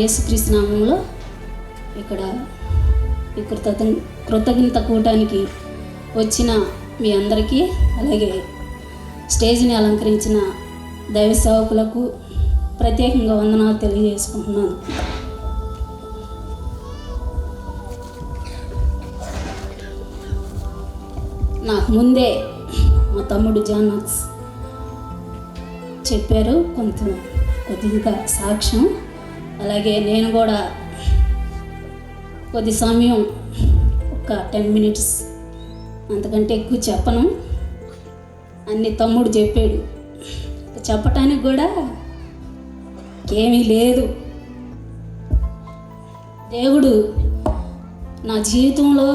యేసుక్రీస్తు నామంలో ఇక్కడ ఈ కృతజ్ఞత కూటానికి వచ్చిన మీ అందరికీ, అలాగే స్టేజ్ని అలంకరించిన దైవ సేవకులకు ప్రత్యేకంగా వందనాలు తెలియజేసుకుంటున్నాను. నాకు ముందే మా తమ్ముడు జానాక్స్ చెప్పారు కొద్దిగా సాక్ష్యం. అలాగే నేను కూడా కొద్ది సమయం ఒక 10 minutes అంతకంటే ఎక్కువ చెప్పను. అన్ని తమ్ముడు చెప్పాడు. చెప్పటానికి కూడా ఏమీ లేదు. దేవుడు నా జీవితంలో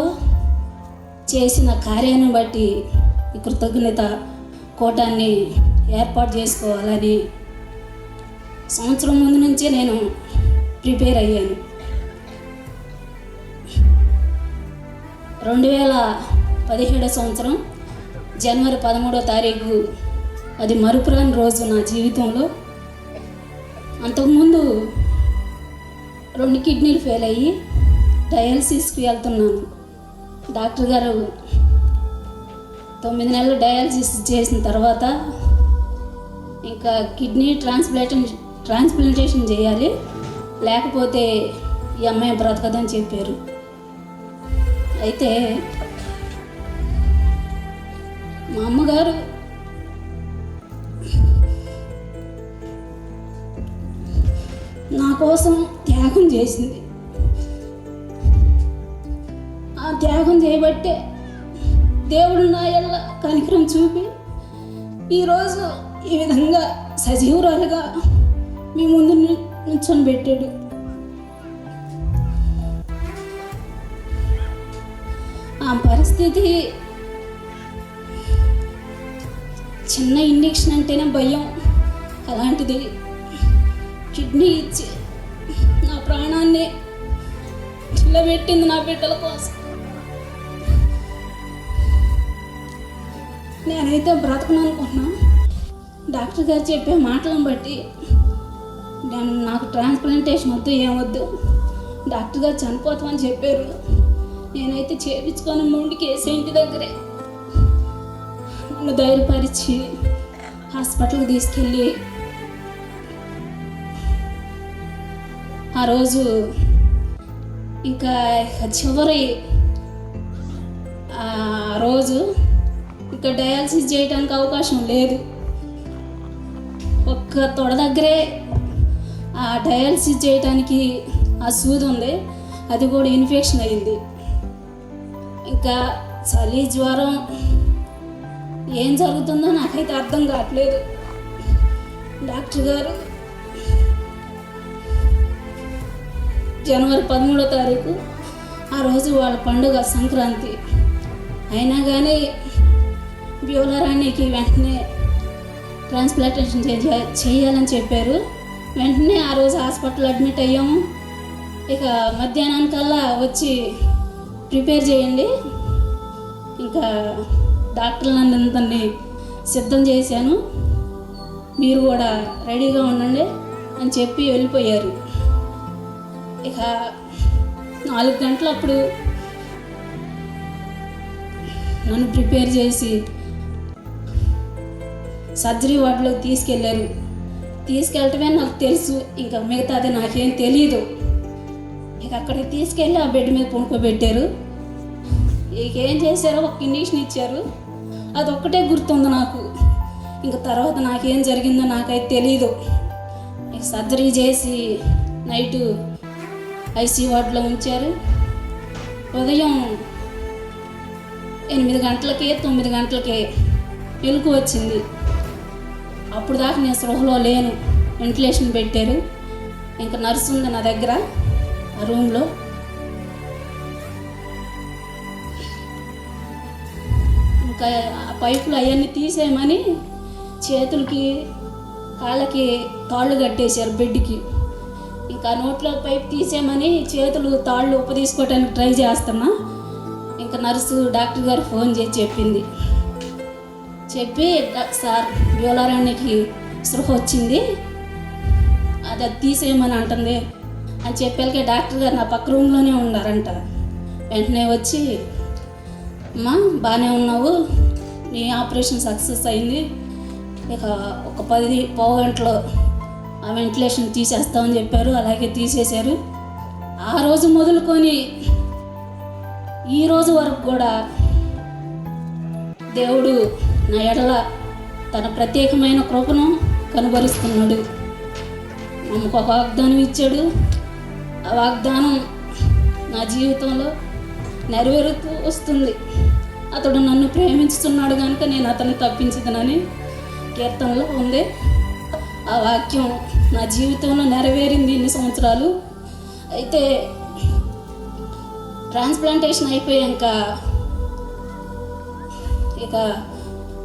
చేసిన కార్యాన్ని బట్టి ఈ కృతజ్ఞత కూటాన్ని ఏర్పాటు చేసుకోవాలని సంవత్సరం ముందు నుంచే నేను ప్రిపేర్ అయ్యాను. 2017 సంవత్సరం జనవరి 13వ తారీఖు అది మరుపురాని రోజు నా జీవితంలో. అంతకుముందు 2 కిడ్నీలు ఫెయిల్ అయ్యి డయాలసిస్కి వెళ్తున్నాను. డాక్టర్ గారు 9 నెలలు డయాలసిస్ చేసిన తర్వాత ఇంకా కిడ్నీ ట్రాన్స్ప్లాంటేషన్ చేయాలి, లేకపోతే ఈ అమ్మాయి బ్రతకదని చెప్పారు. అయితే మా అమ్మగారు నా కోసం త్యాగం చేసింది. ఆ త్యాగం చేయబట్టే దేవుడు నా యెడల కనికరం చూపి ఈరోజు ఈ విధంగా సజీవురాలుగా మీ ముందు నుంచొని పెట్టాడు. ఆ పరిస్థితి చిన్న ఇంజెక్షన్ అంటేనే భయం. అలాంటిది కిడ్నీ ఇచ్చి నా ప్రాణాన్ని నిలబెట్టింది నా బిడ్డల కోసం. నేనైతే బ్రతకను అనుకుంటున్నా. డాక్టర్ గారు చెప్పే మాటలను బట్టి నాకు ట్రాన్స్ప్లాంటేషన్ వద్దు, ఏమొద్దు, డాక్టర్ గారు చనిపోతామని చెప్పారు. నేనైతే చేయించుకొని ముందుకి వేసే ఇంటి దగ్గరే నన్ను ధైర్యపరిచి హాస్పిటల్కి తీసుకెళ్ళి ఆ రోజు ఇంకా చివరి ఆ రోజు ఇంకా డయాలసిస్ చేయడానికి అవకాశం లేదు. ఒక్క తొడ దగ్గరే ఆ డయాలసిస్ చేయడానికి ఆ సూది ఉంది, అది కూడా ఇన్ఫెక్షన్ అయింది. ఇంకా చలి జ్వరం ఏం జరుగుతుందో నాకైతే అర్థం కావట్లేదు. డాక్టర్ గారు జనవరి 13వ తారీఖు ఆ రోజు వాళ్ళ పండుగ సంక్రాంతి అయినా కానీ బ్యూలరానికి వెంటనే ట్రాన్స్ప్లాంటేషన్ చేయాలని చెప్పారు. వెంటనే ఆ రోజు హాస్పిటల్ అడ్మిట్ అయ్యాము. ఇక మధ్యాహ్నానికల్లా వచ్చి ప్రిపేర్ చేయండి, ఇంకా డాక్టర్లందరినీ సిద్ధం చేశాను, మీరు కూడా రెడీగా ఉండండి అని చెప్పి వెళ్ళిపోయారు. ఇక 4 గంటలప్పుడు నన్ను ప్రిపేర్ చేసి సర్జరీ వార్డులోకి తీసుకెళ్ళారు. తీసుకెళ్ళటమే నాకు తెలుసు, ఇంకా మిగతాది నాకేం తెలీదు. ఇక అక్కడికి తీసుకెళ్ళి ఆ బెడ్ మీద పడుకోబెట్టారు. ఇక ఏం చేశారో ఒక ఇంజెక్షన్ ఇచ్చారు, అది ఒక్కటే గుర్తుంది నాకు. ఇంకా తర్వాత నాకేం జరిగిందో నాకైతే తెలీదు. ఇక సర్జరీ చేసి నైటు ఐసీయూ వార్డులో ఉంచారు. ఉదయం 8 గంటలకి 9 గంటలకి వెలుగు వచ్చింది. అప్పుడు దాకా నేను స్పృహలో లేను. వెంటిలేషన్ పెట్టారు. ఇంకా నర్సు ఉంది నా దగ్గర ఆ రూమ్లో. ఇంకా ఆ పైపులు అవన్నీ తీసేయమని చేతులకి కాళ్ళకి తాళ్ళు కట్టేశారు బెడ్కి. ఇంకా నోట్లో పైపు తీసేయమని చేతులు తాళ్ళు ఉప్పు తీసుకోవడానికి ట్రై చేస్తున్నా. ఇంకా నర్సు డాక్టర్ గారు ఫోన్ చేసి చెప్పింది. చెప్పి సార్ బ్యూలరానికి స్పృహ వచ్చింది, అది తీసేయమని అంటుంది అని చెప్పాకే డాక్టర్ గారు నా పక్క రూమ్లోనే ఉన్నారంట. వెంటనే వచ్చి, అమ్మా బాగానే ఉన్నావు, నీ ఆపరేషన్ సక్సెస్ అయింది, ఇక ఒక 10 గంటలో ఆ వెంటిలేషన్ తీసేస్తామని చెప్పారు. అలాగే తీసేశారు. ఆ రోజు మొదలుకొని ఈ రోజు వరకు కూడా దేవుడు నా ఎడల తన ప్రత్యేకమైన కృపను కనబరుస్తున్నాడు. నమ్మకు ఒక వాగ్దానం ఇచ్చాడు. ఆ వాగ్దానం నా జీవితంలో నెరవేరుతూ వస్తుంది. అతడు నన్ను ప్రేమించుతున్నాడు కనుక నేను అతన్ని తప్పించదనని కీర్తనలో ఉంది. ఆ వాక్యం నా జీవితంలో నెరవేరింది ఇన్ని సంవత్సరాలు. అయితే ట్రాన్స్ప్లాంటేషన్ అయిపోయాక ఇక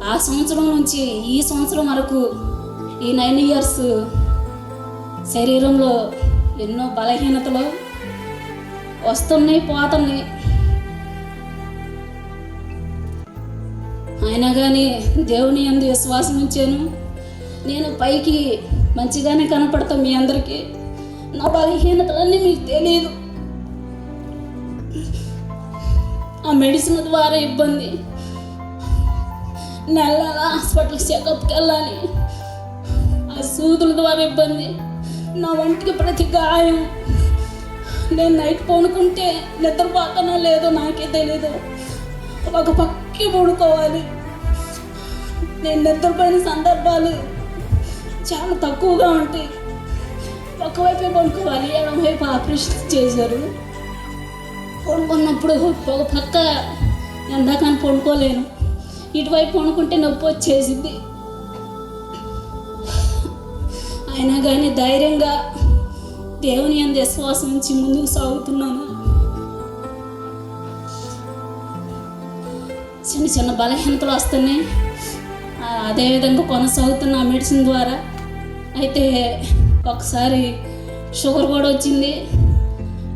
ఆ సంవత్సరం నుంచి ఈ సంవత్సరం వరకు ఈ 9 years శరీరంలో ఎన్నో బలహీనతలు వస్తున్నాయి, పోతున్నాయి. అయినా కానీ దేవుని యందు విశ్వాసం ఉంచాను. నేను పైకి మంచిగానే కనపడతాం మీ అందరికీ, నా బలహీనతలన్నీ మీకు తెలియదు. ఆ మెడిసిన్ ద్వారా ఇబ్బంది, నెల హాస్పిటల్కి చెకప్కి వెళ్ళాలి, ఆ సూదుల ద్వారా ఇబ్బంది, నా వంటికి ప్రతి గాయం. నేను నైట్ పడుకుంటే నిద్రపోతానో లేదో నాకే తెలీదు, ఒక పక్కి పడుకోవాలి. నేను నిద్రపోయిన సందర్భాలు చాలా తక్కువగా ఉంటాయి. ఒకవైపే పడుకోవాలి, ఎడమవైపు ఆపరేషన్ చేశారు. పడుకున్నప్పుడు ఒక పక్క ఎందాకని పడుకోలేను, ఇటువైపు పడుకుంటే నొప్పి వచ్చేసింది. అయినా కానీ ధైర్యంగా దేవుని యందు విశ్వాసం ఉంచి ముందుకు సాగుతున్నాను. చిన్న చిన్న బలహీనతలు వస్తున్నాయి, అదేవిధంగా కొనసాగుతున్న ఆ మెడిసిన్ ద్వారా. అయితే ఒకసారి షుగర్ కూడా వచ్చింది.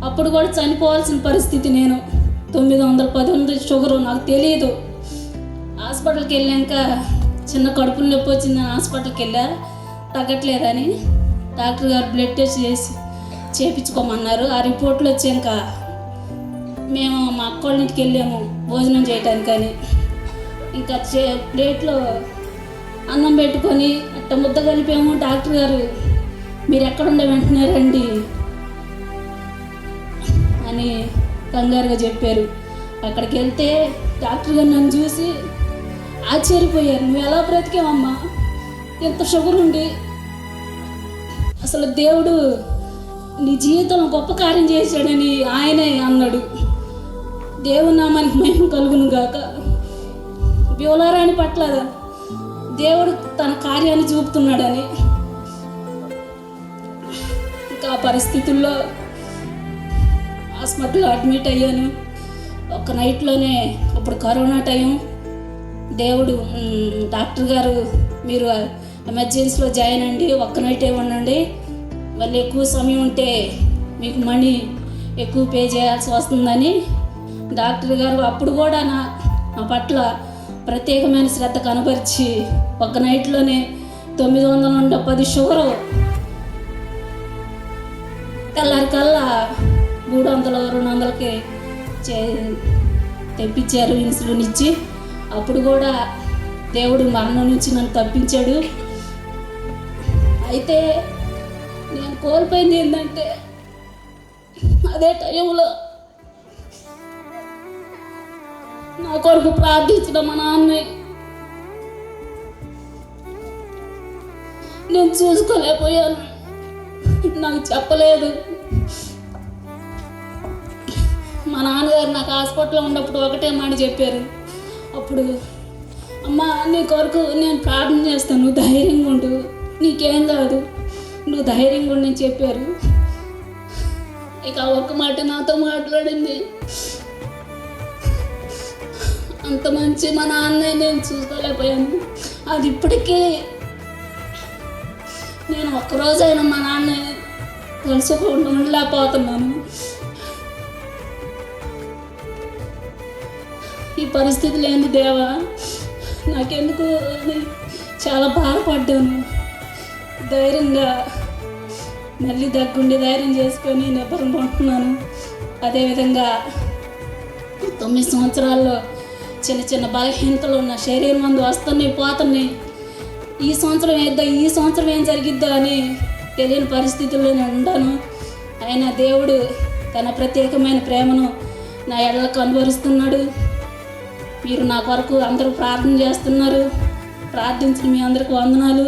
అప్పుడు కూడా చనిపోవాల్సిన పరిస్థితి. నేను 910 షుగరు, నాకు తెలియదు. హాస్పిటల్కి వెళ్ళాక చిన్న కడుపులో నొప్పి వచ్చింది, హాస్పిటల్కి వెళ్ళా, తగ్గట్లేదని డాక్టర్ గారు బ్లడ్ టెస్ట్ చేయించుకోమన్నారు. ఆ రిపోర్ట్లు వచ్చాక మేము మా అక్కోళ్ళ ఇంటికి వెళ్ళాము భోజనం చేయటానికని. ఇంకా ప్లేట్లో అన్నం పెట్టుకొని అట్ట ముద్ద కలిపాము. డాక్టర్ గారు మీరు ఎక్కడుండే వెంటనే రండి అని కంగారుగా చెప్పారు. అక్కడికి వెళ్తే డాక్టర్ గారు నన్ను చూసి ఆశ్చర్యపోయారు. నువ్వు ఎలా బ్రతికావమ్మా ఎంత షుగర్ ఉండి? అసలు దేవుడు నీ జీవితంలో గొప్ప కార్యం చేశాడని ఆయనే అన్నాడు. దేవుని నామానికి మహిమ కలుగును గాక. బ్యూలారాణి పట్ల దేవుడు తన కార్యాన్ని చూపుతున్నాడని. ఇంకా ఆ పరిస్థితుల్లో హాస్పిటల్లో అడ్మిట్ అయ్యాను. ఒక నైట్లోనే, ఇప్పుడు కరోనా టైం, దేవుడు డాక్టర్ గారు మీరు ఎమర్జెన్సీలో జాయిన్ అండి, ఒక్క నైటే ఉండండి, మళ్ళీ ఎక్కువ సమయం ఉంటే మీకు మనీ ఎక్కువ పే చేయాల్సి వస్తుందని డాక్టర్ గారు అప్పుడు కూడా నా పట్ల ప్రత్యేకమైన శ్రద్ధ కనబరిచి ఒక్క నైట్లోనే 910 షుగరు తెల్లారికల్లా 300-200కి తెప్పించారు ఇన్సులిన్ ఇచ్చి. అప్పుడు కూడా దేవుడు మరణం నుంచి నన్ను తప్పించాడు. అయితే నేను కోల్పోయింది ఏంటంటే, అదే టైంలో నా కొరకు ప్రార్థించిన మా నాన్నని నేను చూసుకోలేకపోయాను, నాకు చెప్పలేదు. మా నాన్నగారు నాకు హాస్పిటల్లో ఉన్నప్పుడు ఒకటే మాట చెప్పారు. అప్పుడు అమ్మా నీ కొరకు నేను ప్రార్థన చేస్తాను, నువ్వు ధైర్యంగా ఉండు, నీకేం కాదు, నువ్వు ధైర్యంగా ఉండు అని చెప్పారు. ఇక ఒక్క మాట నాతో మాట్లాడింది. అంత మంచి మా నాన్నే నేను చూసుకోలేకపోయాను. అది ఇప్పటికీ నేను ఒక్కరోజైనా మా నాన్న తలుచుకుంటూ ఉండలేకపోతున్నాను. ఈ పరిస్థితి లేని దేవా నాకెందుకు చాలా బాధపడ్డాను. ధైర్యంగా మళ్ళీ దగ్గుండి ధైర్యం చేసుకొని నిబ్బరంగా ఉంటున్నాను. అదేవిధంగా 9 సంవత్సరాల్లో చిన్న చిన్న బలహీనతలు ఉన్న శరీరం మందు వస్తున్నాయి పోతున్నాయి. ఈ సంవత్సరం ఏం జరిగిద్దో అని తెలియని పరిస్థితుల్లో నేను ఉంటాను. అయినా దేవుడు తన ప్రత్యేకమైన ప్రేమను నా ఎడలకు అనుభవిస్తున్నాడు. మీరు నా కొరకు అందరూ ప్రార్థన చేస్తున్నారు. ప్రార్థించిన మీ అందరికి వందనాలు.